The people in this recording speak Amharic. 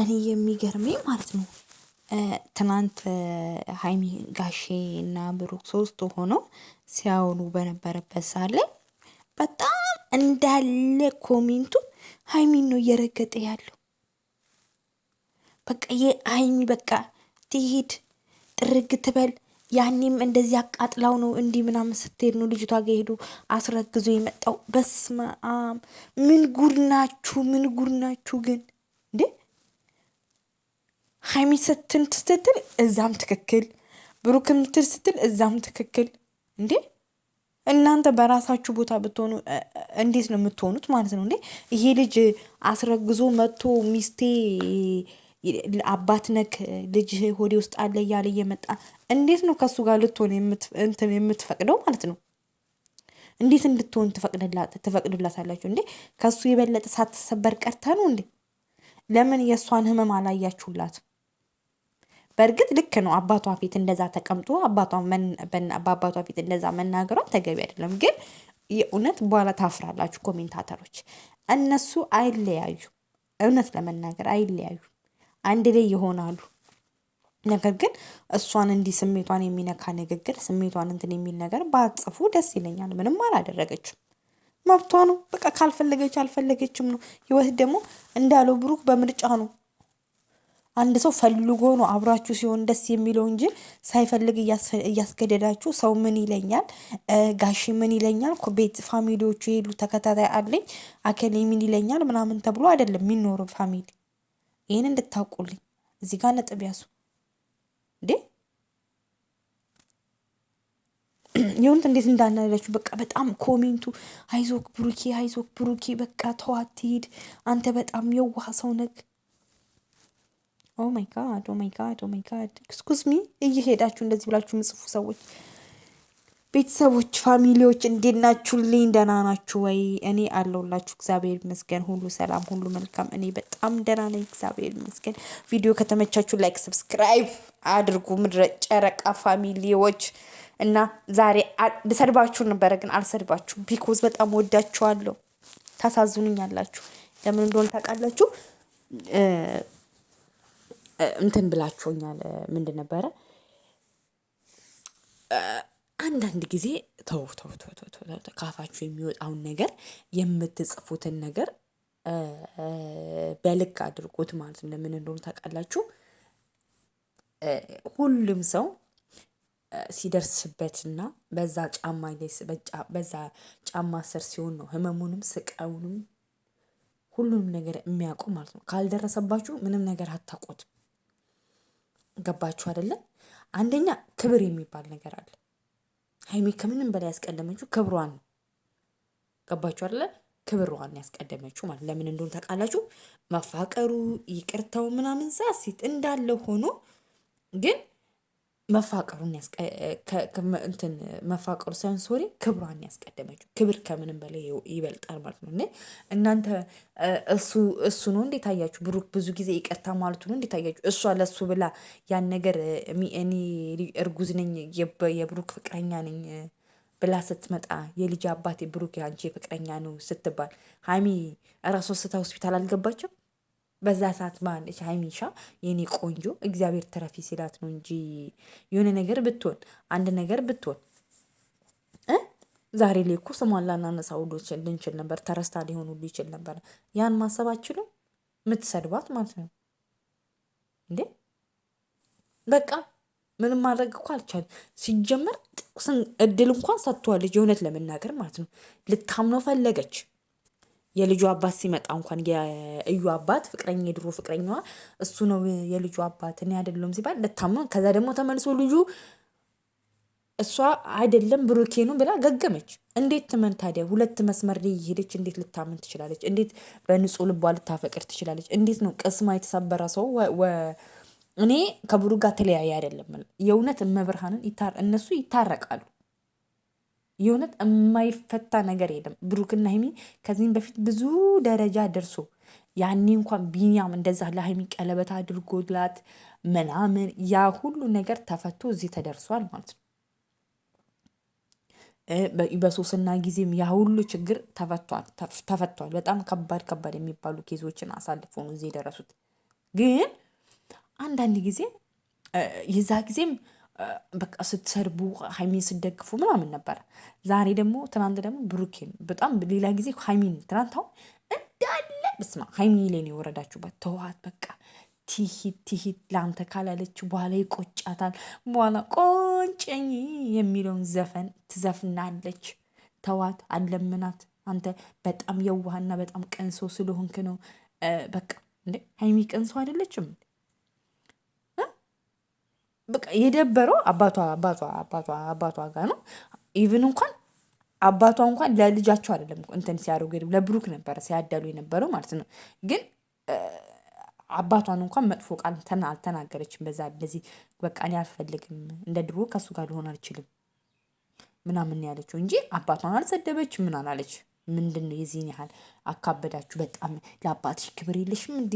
እኔ የሚገርመኝ ማለት ነው ትናንት ሀይሚ ጋሼ እና ብሩክ ሶስቱ ሆኖ ሲያወሩ በነበረበት ሰዓት ላይ በጣም እንዳለ ኮሜንቱ ሀይሚን ነው እየረገጠ ያለው። በቃ የሀይሚ በቃ ትሂድ ጥርግ ትበል። ያኔም እንደዚህ አቃጥላው ነው እንዲህ ምናምን ስትሄድ ነው ልጅቷ ጋር ሄዱ አስረግዞ የመጣው። በስመ አብ ምን ጉድ ናችሁ! ምን ጉድ ናችሁ ግን እንዴ! ሀይሚ ስትል እዛም ትክክል፣ ብሩክ ምትል ስትል እዛም ትክክል። እንዴ እናንተ በራሳችሁ ቦታ ብትሆኑ እንዴት ነው የምትሆኑት ማለት ነው እንዴ? ይሄ ልጅ አስረግዞ መጥቶ ሚስቴ አባት ነክ ልጅ ሆዴ ውስጥ አለ እያለ እየመጣ እንዴት ነው ከሱ ጋር ልትሆን የምትፈቅደው ማለት ነው? እንዴት እንድትሆን ትፈቅዱላታላችሁ እንዴ? ከሱ የበለጠ ሳትሰበር ቀርታ ነው እንዴ? ለምን የእሷን ህመም አላያችሁላት? በእርግጥ ልክ ነው። አባቷ ፊት እንደዛ ተቀምጦ በአባቷ ፊት እንደዛ መናገሯ ተገቢ አይደለም። ግን የእውነት በኋላ ታፍራላችሁ ኮሜንታተሮች። እነሱ አይለያዩ፣ እውነት ለመናገር አይለያዩ፣ አንድ ላይ ይሆናሉ። ነገር ግን እሷን እንዲህ ስሜቷን የሚነካ ንግግር፣ ስሜቷን እንትን የሚል ነገር ባጽፉ ደስ ይለኛል። ምንም አላደረገችም፣ መብቷ ነው። በቃ ካልፈለገች አልፈለገችም ነው። ህይወት ደግሞ እንዳለው ብሩክ በምርጫ ነው። አንድ ሰው ፈልጎ ነው አብራችሁ ሲሆን ደስ የሚለው እንጂ ሳይፈልግ እያስገደዳችሁ ሰው ምን ይለኛል ጋሺ ምን ይለኛል ቤት ፋሚሊዎቹ የሄዱ ተከታታይ አለኝ አከሌ ምን ይለኛል ምናምን ተብሎ አይደለም የሚኖረው ፋሚሊ። ይህን እንድታውቁልኝ እዚህ ጋር ነጥብ ያዙ እንዴ። የሆኑት እንዴት እንዳናለችው በቃ በጣም ኮሜንቱ አይዞክ ብሩኬ፣ አይዞክ ብሩኬ፣ በቃ ተዋት ትሂድ፣ አንተ በጣም የዋህ ሰው ነክ። ኦ ማይ ጋድ ኦ ማይ ጋድ ኦ ማይ ጋድ ኤክስኩዝ ሚ። እየሄዳችሁ እንደዚህ ብላችሁ ምጽፉ ሰዎች፣ ቤተሰቦች፣ ፋሚሊዎች እንዴት ናችሁልኝ? ደህና ናችሁ ወይ? እኔ አለሁላችሁ እግዚአብሔር ይመስገን፣ ሁሉ ሰላም፣ ሁሉ መልካም። እኔ በጣም ደህና ነኝ እግዚአብሔር ይመስገን። ቪዲዮ ከተመቻችሁ ላይክ፣ ሰብስክራይብ አድርጉ ምድረ ጨረቃ ፋሚሊዎች። እና ዛሬ ልሰድባችሁ ነበረ ግን አልሰድባችሁም። ቢኮዝ በጣም ወዳችኋለሁ። ታሳዝኑኛላችሁ። ለምን እንደሆነ ታውቃላችሁ? እንትን ብላችሁኛል። ምንድን ነበረ አንዳንድ ጊዜ ተው ካፋችሁ የሚወጣውን ነገር የምትጽፉትን ነገር በልክ አድርጎት ማለት ነው። ለምን እንደሆነ ታውቃላችሁ? ሁሉም ሰው ሲደርስበትና በዛ ጫማ በዛ ጫማ ስር ሲሆን ነው ህመሙንም ስቃዩንም ሁሉንም ነገር የሚያውቁ ማለት ነው። ካልደረሰባችሁ ምንም ነገር አታውቁትም። ገባችሁ አይደለ? አንደኛ ክብር የሚባል ነገር አለ። ሀይሚ ከምንም በላይ ያስቀደመችው ክብሯን ነው። ገባችሁ አይደለ? ክብሯን ያስቀደመችው ማለት ለምን እንደሆነ ታውቃላችሁ? መፋቀሩ ይቅርታው ምናምን ዛሲት እንዳለ ሆኖ ግን መፋቀሩን መፋቀሩ ሳይሆን ሶሪ ክብሯን ያስቀደመችው። ክብር ከምንም በላይ ይበልጣል ማለት ነው። እናንተ እሱ ነው እንዴት አያችሁ? ብሩክ ብዙ ጊዜ ይቅርታ ማለቱ ነው እንዴት አያችሁ? እሷ ለሱ ብላ ያን ነገር እኔ እርጉዝ ነኝ የብሩክ ፍቅረኛ ነኝ ብላ ስትመጣ የልጅ አባቴ ብሩክ አንቺ ፍቅረኛ ነው ስትባል ሀይሚ እራሷ ስታ ሆስፒታል አልገባችም? በዛ ሰዓት ማለች ሀይሚሻ የኔ ቆንጆ እግዚአብሔር ትረፊ ሲላት ነው እንጂ የሆነ ነገር ብትሆን አንድ ነገር ብትሆን ዛሬ ላይ እኮ ስሟን ላናነሳ ሁሉ ልንችል ነበር። ተረስታ ሊሆን ሁሉ ይችል ነበር። ያን ማሰባችሁ ነው የምትሰድባት ማለት ነው እንዴ? በቃ ምንም ማድረግ እኮ አልቻለም። ሲጀመር እድል እንኳን ሰጥቷለች የእውነት ለመናገር ማለት ነው። ልታምነው ፈለገች። የልጁ አባት ሲመጣ እንኳን የእዩ አባት ፍቅረኛ የድሮ ፍቅረኛዋ እሱ ነው የልጁ አባት እኔ አይደለም ሲባል ልታምነው፣ ከዛ ደግሞ ተመልሶ ልጁ እሷ አይደለም ብሩኬ ነው ብላ ገገመች። እንዴት ትመን ታዲያ? ሁለት መስመር ላይ እየሄደች እንዴት ልታምን ትችላለች? እንዴት በንጹህ ልቧ ልታፈቅር ትችላለች? እንዴት ነው ቅስማ የተሰበረ ሰው እኔ ከብሩ ጋር ተለያየ አይደለም የእውነት እመብርሃንን እነሱ ይታረቃሉ። የእውነት የማይፈታ ነገር የለም። ብሩክና ሀይሚ ከዚህም በፊት ብዙ ደረጃ ደርሶ ያኔ እንኳን ቢኒያም እንደዛ ለሀይሚ ቀለበት አድርጎላት ምናምን ያ ሁሉ ነገር ተፈቶ እዚህ ተደርሷል ማለት ነው። በሶስና ጊዜም ያ ሁሉ ችግር ተፈቷል። በጣም ከባድ የሚባሉ ኬዞችን አሳልፎ ነው እዚህ የደረሱት። ግን አንዳንድ ጊዜ የዛ ጊዜም በቃ ስትሰርቡ ሀይሚን ስትደግፉ ምናምን ነበረ። ዛሬ ደግሞ ትናንት ደግሞ ብሩኬን በጣም ሌላ ጊዜ ሀይሚን ትናንት አሁን እንዳለ በስማ ሀይሚ ላይ ነው የወረዳችሁበት። ተዋት በቃ ትሂድ ለአንተ ካላለች በኋላ ይቆጫታል። በኋላ ቆንጨኝ የሚለውን ዘፈን ትዘፍናለች። ተዋት፣ አለምናት። አንተ በጣም የዋህና በጣም ቀን ሰው ስለሆንክ ነው። በቃ እንዴ ሀይሚ ቀን ሰው አይደለችም። በቃ የደበረው አባቷ ጋር ነው። ኢቭን እንኳን አባቷ እንኳን ለልጃቸው አይደለም እንትን ሲያደርጉ ለብሩክ ነበረ ሲያዳሉ የነበረው ማለት ነው። ግን አባቷን እንኳን መጥፎ ቃል አልተናገረችም። በዛ እንደዚህ በቃ እኔ አልፈልግም እንደ ድሮ ከሱ ጋር ልሆን አልችልም ምናምን ያለችው እንጂ አባቷን አልሰደበች ምን አላለች። ምንድነው የዚህን ያህል አካበዳችሁ? በጣም ለአባትሽ ክብር የለሽም እንዴ?